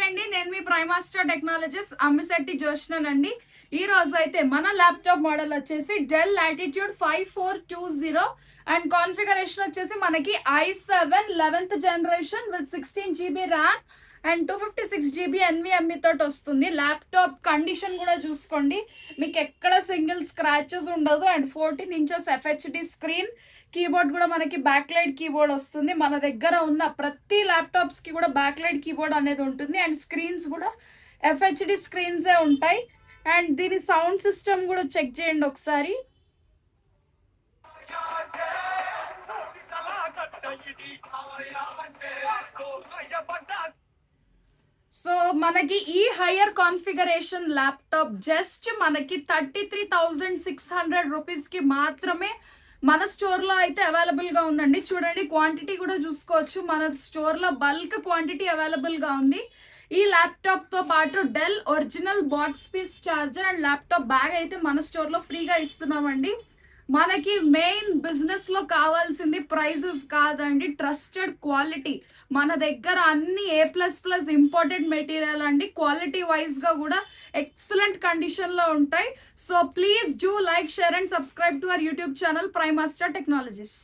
అండి, నేను మీ prime master technologies Ammisetti జోష్నండి. ఈ రోజు అయితే మన ల్యాప్టాప్ మోడల్ వచ్చేసి డెల్ లాటిట్యూడ్ 5420 అండ్ కాన్ఫిగరేషన్ వచ్చేసి మనకి i7 11th generation with 16 GB RAM and 256 GB NVMe తోటి వస్తుంది. ల్యాప్టాప్ కండిషన్ కూడా చూసుకోండి, మీకు ఎక్కడ సింగిల్ స్క్రాచెస్ ఉండదు. And 14 inches FHD screen, keyboard కూడా మనకి బ్యాక్ లైట్ కీబోర్డ్ వస్తుంది. మన దగ్గర ఉన్న ప్రతి ల్యాప్టాప్స్ కి కూడా బ్యాక్ లైట్ కీబోర్డ్ అనేది ఉంటుంది. అండ్ స్క్రీన్స్ కూడా FHD స్క్రీన్సే ఉంటాయి. అండ్ దీని సౌండ్ సిస్టమ్ కూడా చెక్ చేయండి ఒకసారి. సో మనకి ఈ హయ్యర్ కాన్ఫిగరేషన్ ల్యాప్టాప్ జస్ట్ మనకి 33,600 రూపీస్కి మాత్రమే మన స్టోర్లో అయితే అవైలబుల్గా ఉందండి. చూడండి, క్వాంటిటీ కూడా చూసుకోవచ్చు. మన స్టోర్లో బల్క్ క్వాంటిటీ అవైలబుల్గా ఉంది. ఈ ల్యాప్టాప్తో పాటు Dell original box piece charger and laptop bag అయితే మన స్టోర్లో ఫ్రీగా ఇస్తున్నామండి. మనకి మెయిన్ బిజినెస్ లో కావాల్సింది ప్రైజెస్ కాదండి, ట్రస్టెడ్ క్వాలిటీ. మన దగ్గర అన్ని A++ ఇంపార్టెంట్ మెటీరియల్ అండి. క్వాలిటీ వైజ్ గా కూడా ఎక్సలెంట్ కండిషన్ లో ఉంటాయి. So please do like, share and subscribe to our YouTube channel prime master technologies.